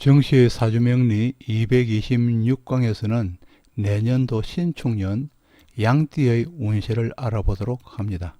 정시의 사주명리 226강에서는 내년도 신축년 양띠의 운세를 알아보도록 합니다.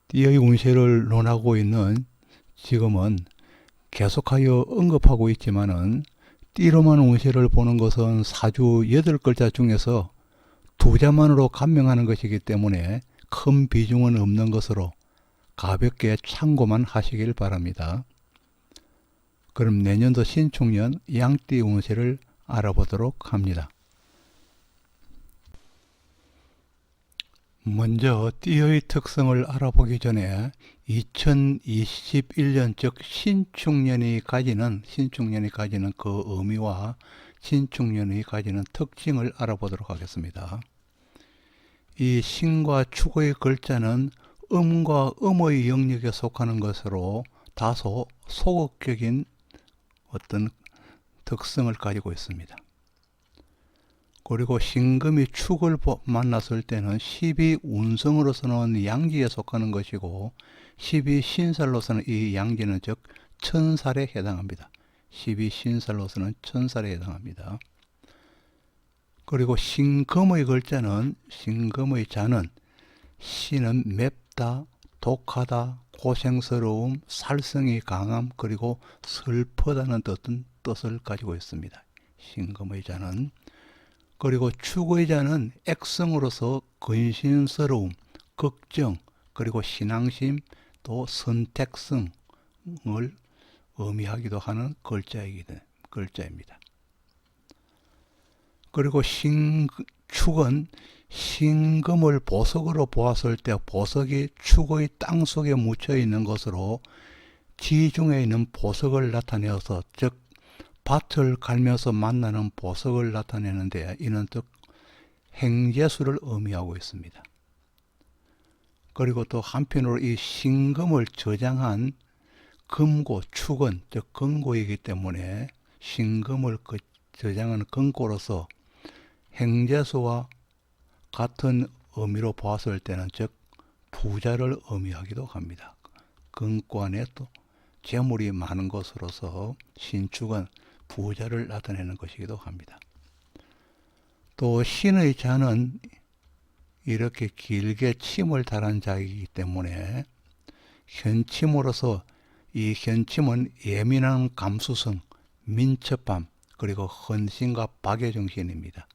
띠의 운세를 논하고 있는 지금은 계속하여 언급하고 있지만은 띠로만 운세를 보는 것은 사주 8글자 중에서 2자만으로 간명하는 것이기 때문에 큰 비중은 없는 것으로 가볍게 참고만 하시길 바랍니다. 그럼 내년도 신축년 양띠 운세를 알아보도록 합니다. 먼저 띠의 특성을 알아보기 전에 2021년 즉 신축년이 가지는 그 의미와 신축년이 가지는 특징을 알아보도록 하겠습니다. 이 신과 축의 글자는 음과 음의 영역에 속하는 것으로 다소 소극적인 어떤 특성을 가지고 있습니다. 그리고 신금이 축을 만났을 때는 12운성으로서는 양지에 속하는 것이고 12신살로서는 이 양지는 즉 천살에 해당합니다. 12신살로서는 천살에 해당합니다. 그리고 신금의 글자는 신금의 자는 신은 맵다, 독하다, 고생스러움, 살성이 강함, 그리고 슬프다는 뜻을 가지고 있습니다. 신금의 자는. 그리고 축의 자는 액성으로서 근신스러움, 걱정, 그리고 신앙심, 또 선택성을 의미하기도 하는 글자입니다. 그리고 축은 신금을 보석으로 보았을 때 보석이 축의 땅 속에 묻혀 있는 것으로 지중해 있는 보석을 나타내어서 즉 밭을 갈면서 만나는 보석을 나타내는데 이는 즉 행재수를 의미하고 있습니다. 그리고 또 한편으로 이 신금을 저장한 금고, 축은 즉 금고이기 때문에 신금을 저장한 금고로서 행재수와 같은 의미로 보았을 때는 즉 부자를 의미하기도 합니다. 금고 안에 또 재물이 많은 것으로서 신축은 부자를 나타내는 것이기도 합니다. 또 신의 자는 이렇게 길게 침을 달한 자이기 때문에 현침으로서 이 현침은 예민한 감수성, 민첩함, 그리고 헌신과 박애정신입니다.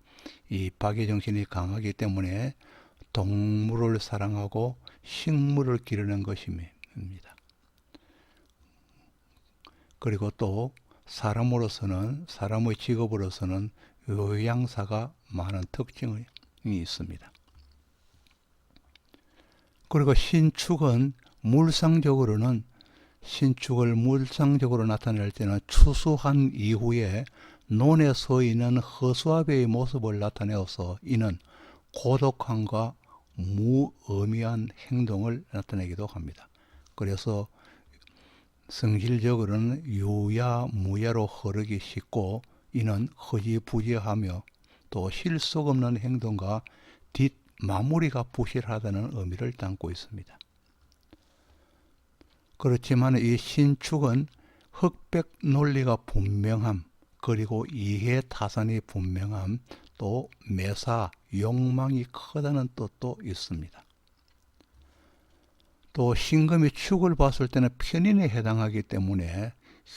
이 박애정신이 강하기 때문에 동물을 사랑하고 식물을 기르는 것입니다. 그리고 또 사람의 직업으로서는 요양사가 많은 특징이 있습니다. 그리고 신축을 물상적으로 나타낼 때는 추수한 이후에 논에 서 있는 허수아비의 모습을 나타내어서 이는 고독함과 무의미한 행동을 나타내기도 합니다. 그래서 성질적으로는 유야무야로 흐르기 쉽고 이는 허지부지하며 또 실속 없는 행동과 뒷마무리가 부실하다는 의미를 담고 있습니다. 그렇지만 이 신축은 흑백 논리가 분명함, 그리고 이해타산이 분명함, 또 매사, 욕망이 크다는 뜻도 있습니다. 또 신금이 축을 봤을 때는 편인에 해당하기 때문에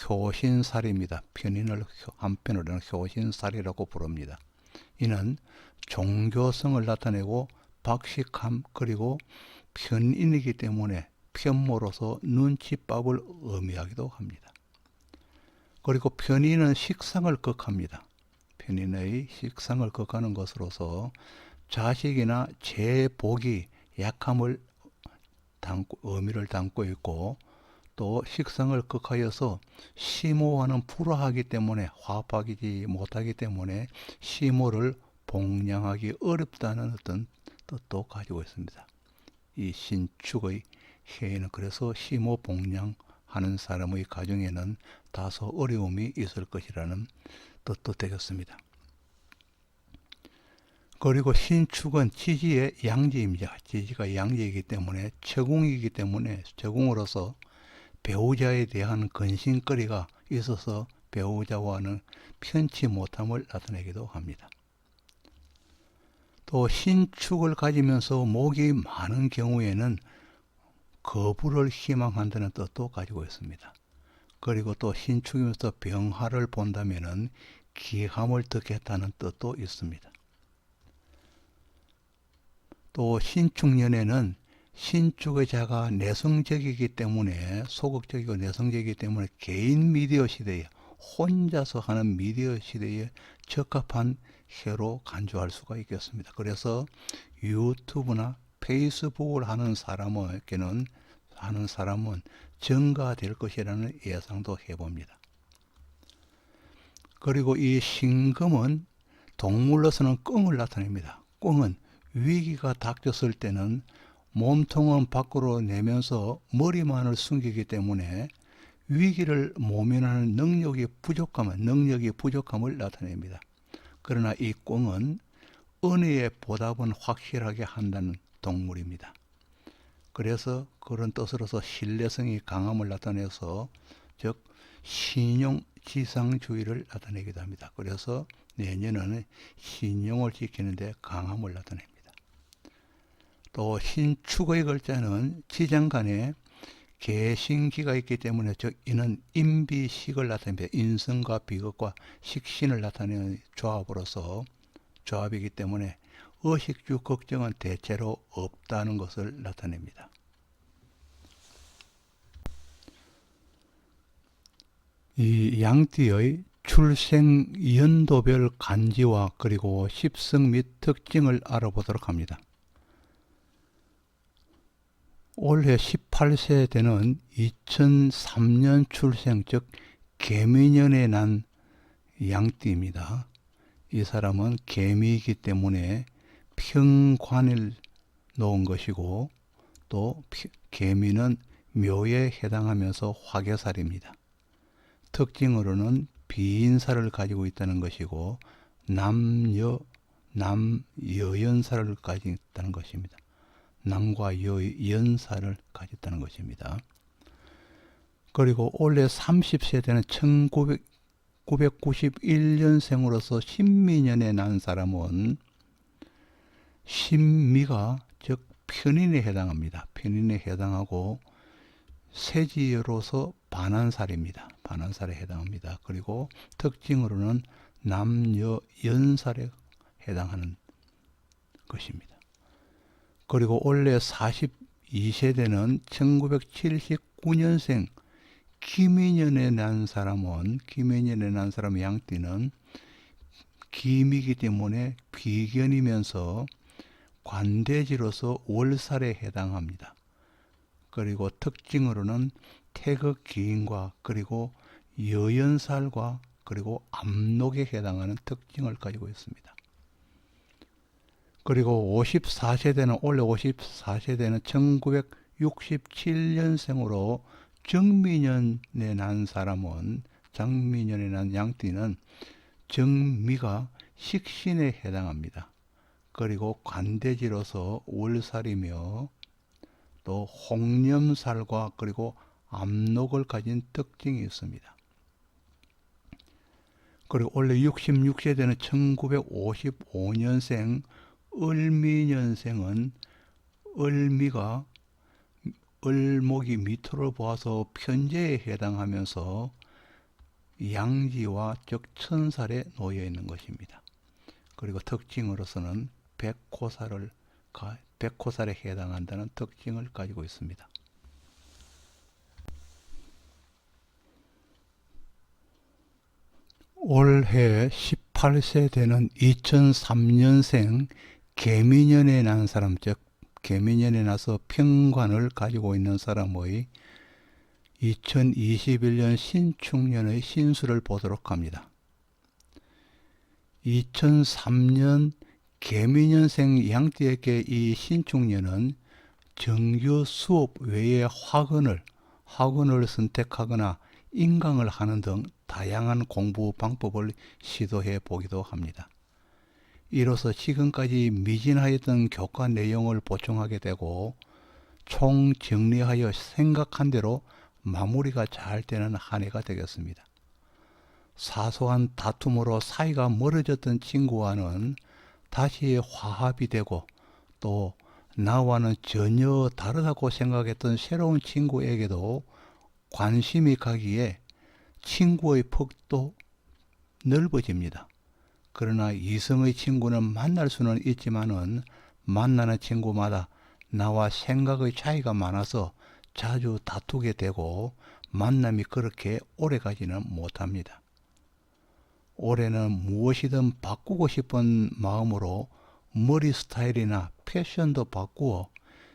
효신살입니다. 편인을 한편으로는 효신살이라고 부릅니다. 이는 종교성을 나타내고 박식함, 그리고 편인이기 때문에 편모로서 눈치밥을 의미하기도 합니다. 그리고 편인은 식상을 극합니다. 편인의 식상을 극하는 것으로서 자식이나 제복이 약함을 의미를 담고 있고 또 식상을 극하여서 시모와는 불화하기 때문에 화합하지 못하기 때문에 시모를 봉양하기 어렵다는 어떤 뜻도 가지고 있습니다. 이 신축의 해에는 그래서 시모 봉양하는 사람의 가정에는 다소 어려움이 있을 것이라는 뜻도 되겠습니다. 그리고 신축은 지지의 양지입니다. 지지가 양지이기 때문에 채궁이기 때문에 채궁으로서 배우자에 대한 근심거리가 있어서 배우자와는 편치 못함을 나타내기도 합니다. 또 신축을 가지면서 목이 많은 경우에는 거부를 희망한다는 뜻도 가지고 있습니다. 그리고 또 신축이면서 병화를 본다면은 기함을 듣겠다는 뜻도 있습니다. 또 신축년에는 신축의 자가 내성적이기 때문에, 소극적이고 내성적이기 때문에 개인 미디어 시대에, 혼자서 하는 미디어 시대에 적합한 해로 간주할 수가 있겠습니다. 그래서 유튜브나 페이스북을 하는 사람에게는 증가될 것이라는 예상도 해봅니다. 그리고 이 신금은 동물로서는 꿩을 나타냅니다. 꿩은 위기가 닥쳤을 때는 몸통은 밖으로 내면서 머리만을 숨기기 때문에 위기를 모면하는 능력이 부족함을 나타냅니다. 그러나 이 꿩은 은혜의 보답은 확실하게 한다는 동물입니다. 그래서 그런 뜻으로서 신뢰성이 강함을 나타내서, 즉 신용지상주의를 나타내기도 합니다. 그래서 내년에는 신용을 지키는 데 강함을 나타냅니다. 또 신축의 글자는 지장간에 개신기가 있기 때문에, 즉 이는 인비식을 나타냅니다. 인성과 비극과 식신을 나타내는 조합이기 때문에 의식주 걱정은 대체로 없다는 것을 나타냅니다. 이 양띠의 출생 연도별 간지와 그리고 십성 및 특징을 알아보도록 합니다. 올해 18세 되는 2003년 출생, 즉 개미년에 난 양띠입니다. 이 사람은 개미이기 때문에 평관을 놓은 것이고, 또 개미는 묘에 해당하면서 화개살입니다. 특징으로는 비인사를 가지고 있다는 것이고 남여연사를 가지고 있다는 것입니다. 남과 여연사를 가졌다는 것입니다. 그리고 올해 30세 되는 1991년생으로서 신미년에 난 사람은 신미가, 즉 편인에 해당합니다. 편인에 해당하고 세지로서 반한살입니다. 반한살에 해당합니다. 그리고 특징으로는 남여연살에 해당하는 것입니다. 그리고 올해 42세대는 1979년생 기미년에 난 사람 양띠는 기미이기 때문에 비견이면서 관대지로서 월살에 해당합니다. 그리고 특징으로는 태극기인과 그리고 여연살과 그리고 압록에 해당하는 특징을 가지고 있습니다. 그리고 54세대는 올해 54세대는 1967년생으로 정미년에 난 사람은, 정미년에 난 양띠는 정미가 식신에 해당합니다. 그리고 관대지로서 월살이며 또 홍념살과 그리고 압록을 가진 특징이 있습니다. 그리고 원래 66세대는 1955년생 을미년생은 을미가 을목이 밑으로 보아서 편재에 해당하면서 양지와 즉 천살에 놓여 있는 것입니다. 그리고 특징으로서는 백호살에 해당한다는 특징을 가지고 있습니다. 올해 18세 되는 2003년생 개미년에 난 사람, 즉 개미년에 나서 평관을 가지고 있는 사람의 2021년 신축년의 신수를 보도록 합니다. 2003년 개미년생 양띠에게 이 신축년은 정규 수업 외에 학원을 선택하거나 인강을 하는 등 다양한 공부 방법을 시도해 보기도 합니다. 이로써 지금까지 미진하였던 교과 내용을 보충하게 되고 총 정리하여 생각한 대로 마무리가 잘 되는 한 해가 되겠습니다. 사소한 다툼으로 사이가 멀어졌던 친구와는 다시 화합이 되고, 또 나와는 전혀 다르다고 생각했던 새로운 친구에게도 관심이 가기에 친구의 폭도 넓어집니다. 그러나 이성의 친구는 만날 수는 있지만은 만나는 친구마다 나와 생각의 차이가 많아서 자주 다투게 되고 만남이 그렇게 오래 가지는 못합니다. 올해는 무엇이든 바꾸고 싶은 마음으로 머리 스타일이나 패션도 바꾸어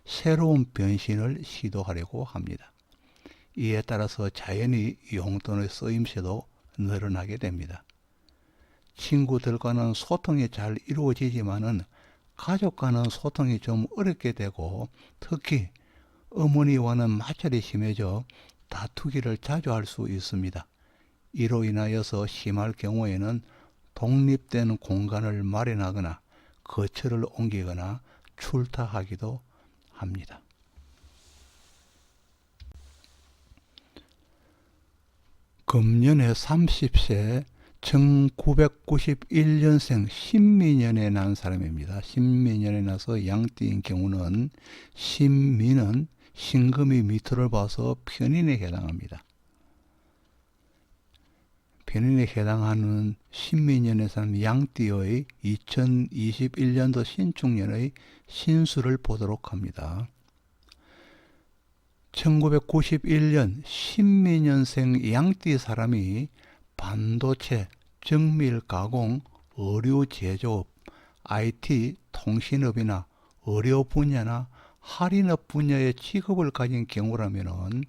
새로운 변신을 시도하려고 합니다. 이에 따라서 자연히 용돈의 쓰임새도 늘어나게 됩니다. 친구들과는 소통이 잘 이루어지지만은 가족과는 소통이 좀 어렵게 되고, 특히 어머니와는 마찰이 심해져 다투기를 자주 할 수 있습니다. 이로 인하여서 심할 경우에는 독립된 공간을 마련하거나 거처를 옮기거나 출타하기도 합니다. 금년에 30세 1991년생 신민년에 난 사람입니다. 신민년에 나서 양띠인 경우는 신민은 신금이 밑으로 봐서 편인에 해당합니다. 편인에 해당하는 신민년에 사는 양띠의 2021년도 신축년의 신수를 보도록 합니다. 1991년 신민년생 양띠 사람이 반도체, 정밀 가공, 의류 제조업, IT, 통신업이나 의료 분야나 할인업 분야의 직업을 가진 경우라면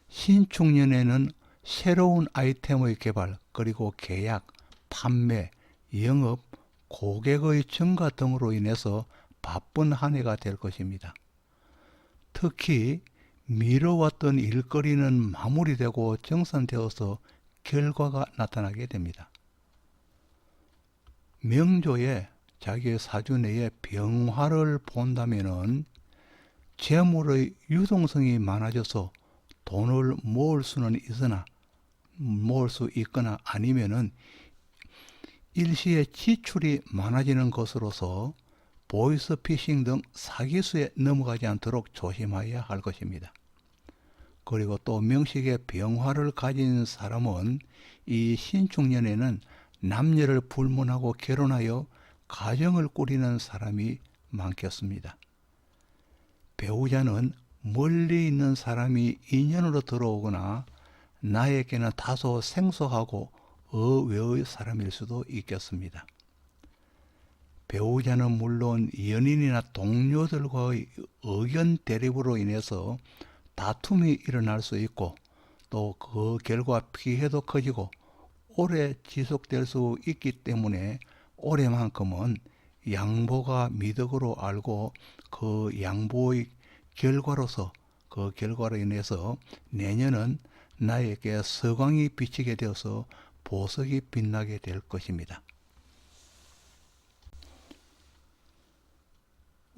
신축년에는 새로운 아이템의 개발, 그리고 계약, 판매, 영업, 고객의 증가 등으로 인해서 바쁜 한 해가 될 것입니다. 특히 미뤄왔던 일거리는 마무리되고 정산되어서 결과가 나타나게 됩니다. 명조에 자기의 사주 내에 병화를 본다면은 재물의 유동성이 많아져서 돈을 모을 수는 있으나 모을 수 있거나 아니면은 일시에 지출이 많아지는 것으로서 보이스피싱 등 사기수에 넘어가지 않도록 조심해야 할 것입니다. 그리고 또 명식의 병화를 가진 사람은 이 신축년에는 남녀를 불문하고 결혼하여 가정을 꾸리는 사람이 많겠습니다. 배우자는 멀리 있는 사람이 인연으로 들어오거나 나에게는 다소 생소하고 의외의 사람일 수도 있겠습니다. 배우자는 물론 연인이나 동료들과의 의견 대립으로 인해서 다툼이 일어날 수 있고, 또 그 결과 피해도 커지고 오래 지속될 수 있기 때문에 올해만큼은 양보가 미덕으로 알고 그 양보의 결과로서 그 결과로 인해서 내년은 나에게 서광이 비치게 되어서 보석이 빛나게 될 것입니다.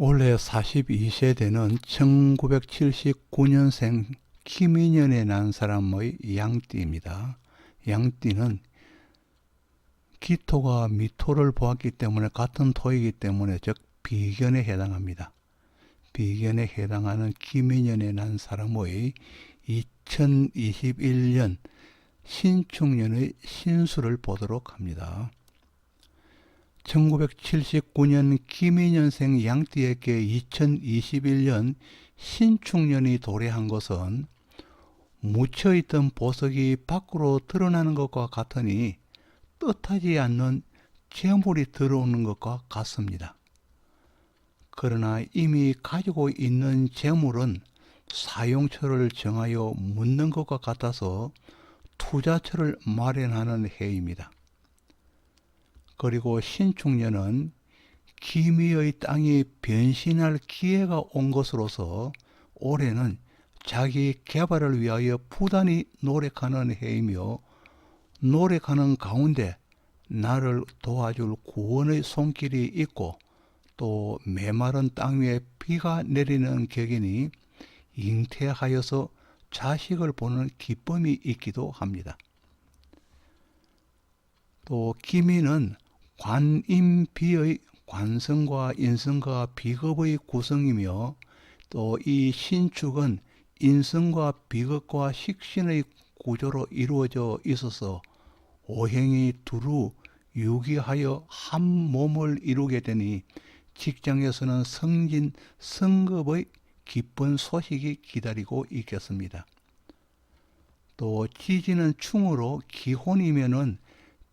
올해 42세대는 1979년생 기민년에 난 사람의 양띠입니다. 양띠는 기토가 미토를 보았기 때문에 같은 토이기 때문에 즉 비견에 해당합니다. 비견에 해당하는 기민년에 난 사람의 2021년 신축년의 신수를 보도록 합니다. 1979년 기민년생 양띠에게 2021년 신축년이 도래한 것은 묻혀있던 보석이 밖으로 드러나는 것과 같으니 뜻하지 않는 재물이 들어오는 것과 같습니다. 그러나 이미 가지고 있는 재물은 사용처를 정하여 묻는 것과 같아서 투자처를 마련하는 해입니다. 그리고 신축년은 기미의 땅이 변신할 기회가 온 것으로서 올해는 자기 개발을 위하여 부단히 노력하는 해이며, 노력하는 가운데 나를 도와줄 구원의 손길이 있고, 또 메마른 땅 위에 비가 내리는 격이니 잉태하여서 자식을 보는 기쁨이 있기도 합니다. 또 기미는 관임비의 관성과 인성과 비겁의 구성이며 또 이 신축은 인성과 비겁과 식신의 구조로 이루어져 있어서 오행이 두루 유기하여 한 몸을 이루게 되니 직장에서는 성진, 성급의 기쁜 소식이 기다리고 있겠습니다. 또 지지는 충으로 기혼이면은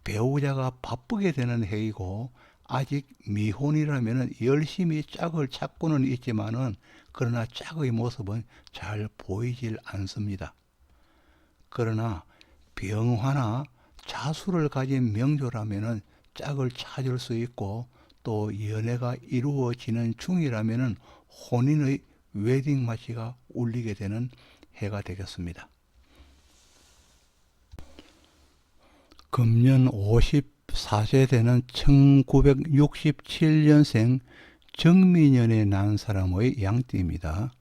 배우자가 바쁘게 되는 해이고 아직 미혼이라면 열심히 짝을 찾고는 있지만은 그러나 짝의 모습은 잘 보이질 않습니다. 그러나 병화나 자수를 가진 명조라면은 짝을 찾을 수 있고 또 연애가 이루어지는 중이라면은 혼인의 웨딩 마치가 울리게 되는 해가 되겠습니다. 금년 54세 되는 1967년생 정민년에 난 사람의 양띠입니다.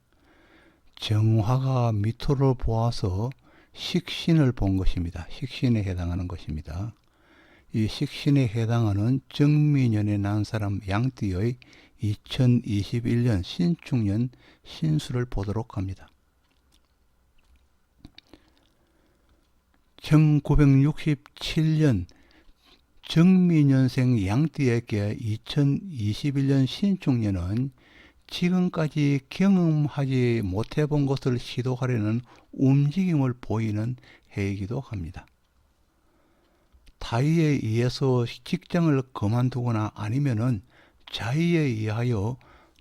정화가 미토를 보아서 식신을 본 것입니다. 식신에 해당하는 것입니다. 이 식신에 해당하는 정민년에 난 사람 양띠의 2021년 신축년 신수를 보도록 합니다. 1967년 정민년생 양띠에게 2021년 신축년은 지금까지 경험하지 못해본 것을 시도하려는 움직임을 보이는 해이기도 합니다. 타의에 의해서 직장을 그만두거나 아니면은 자의에 의하여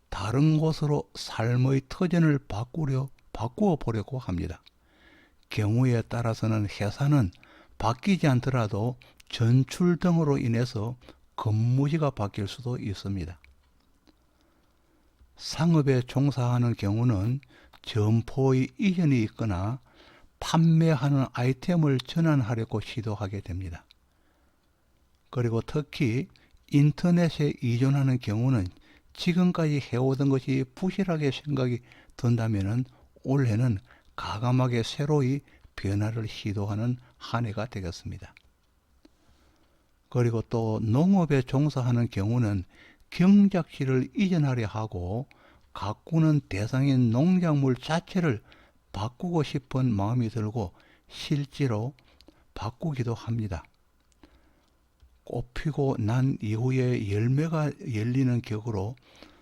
다른 곳으로 삶의 터전을 바꾸어 보려고 합니다. 경우에 따라서는 회사는 바뀌지 않더라도 전출 등으로 인해서 근무지가 바뀔 수도 있습니다. 상업에 종사하는 경우는 점포의 이전이 있거나 판매하는 아이템을 전환하려고 시도하게 됩니다. 그리고 특히 인터넷에 의존하는 경우는 지금까지 해오던 것이 부실하게 생각이 든다면 올해는 가감하게 새로이 변화를 시도하는 한 해가 되겠습니다. 그리고 또 농업에 종사하는 경우는 경작지를 이전하려 하고 가꾸는 대상인 농작물 자체를 바꾸고 싶은 마음이 들고 실제로 바꾸기도 합니다. 꽃피고 난 이후에 열매가 열리는 격으로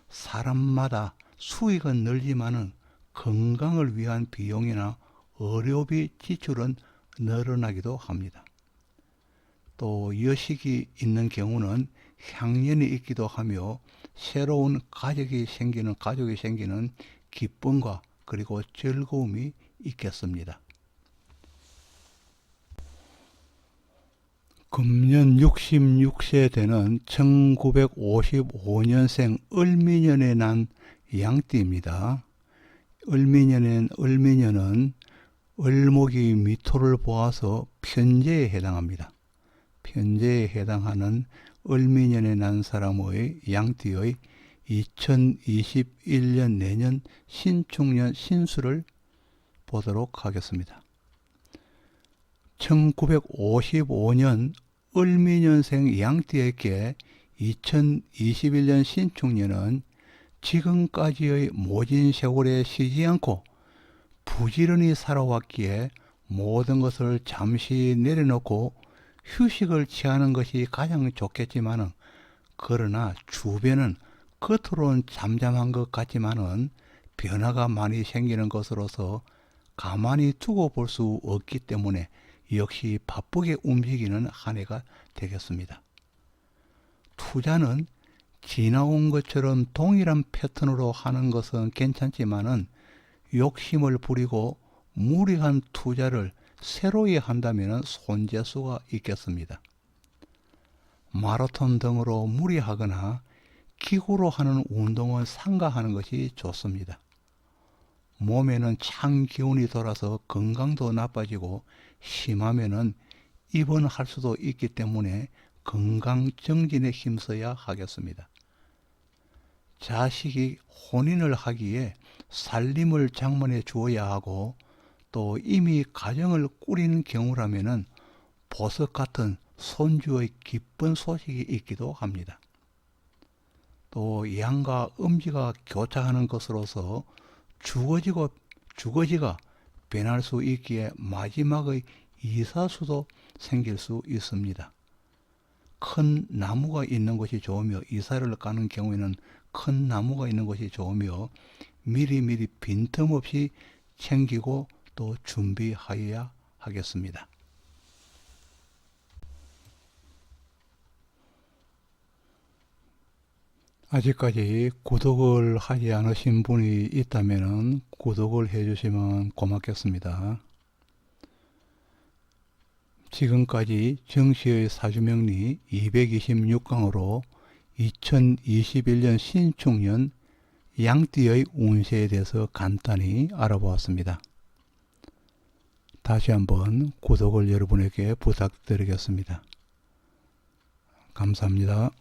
사람마다 수익은 늘지만은 건강을 위한 비용이나 의료비 지출은 늘어나기도 합니다. 또 여식이 있는 경우는 향연이 있기도 하며 새로운 가족이 생기는 기쁨과 그리고 즐거움이 있겠습니다. 금년 66세 되는 1955년생 을미년에 난 양띠입니다. 을미년은 을목이 미토를 보아서 편재에 해당합니다. 편재에 해당하는 을미년에 난 사람의 양띠의 2021년 내년 신축년 신수를 보도록 하겠습니다. 1955년 을미년생 양띠에게 2021년 신축년은 지금까지의 모진 세월에 쉬지 않고 부지런히 살아왔기에 모든 것을 잠시 내려놓고 휴식을 취하는 것이 가장 좋겠지만은 그러나 주변은 겉으로는 잠잠한 것 같지만은 변화가 많이 생기는 것으로서 가만히 두고 볼 수 없기 때문에 역시 바쁘게 움직이는 한 해가 되겠습니다. 투자는 지나온 것처럼 동일한 패턴으로 하는 것은 괜찮지만은 욕심을 부리고 무리한 투자를 새로이 한다면 손재수가 있겠습니다. 마라톤 등으로 무리하거나 기구로 하는 운동은 삼가하는 것이 좋습니다. 몸에는 찬 기운이 돌아서 건강도 나빠지고 심하면은 입원할 수도 있기 때문에 건강 정진에 힘써야 하겠습니다. 자식이 혼인을 하기에 살림을 장만해 주어야 하고 또 이미 가정을 꾸리는 경우라면은 보석 같은 손주의 기쁜 소식이 있기도 합니다. 또 양과 음지가 교차하는 것으로서 주거지가 변할 수 있기에 마지막의 이사수도 생길 수 있습니다. 큰 나무가 있는 곳이 좋으며 이사를 가는 경우에는 큰 나무가 있는 곳이 좋으며 미리미리 빈틈없이 챙기고 또 준비하여야 하겠습니다. 아직까지 구독을 하지 않으신 분이 있다면 구독을 해주시면 고맙겠습니다. 지금까지 정씨의 사주명리 226강으로 2021년 신축년 양띠의 운세에 대해서 간단히 알아보았습니다. 다시 한번 구독을 여러분에게 부탁드리겠습니다. 감사합니다.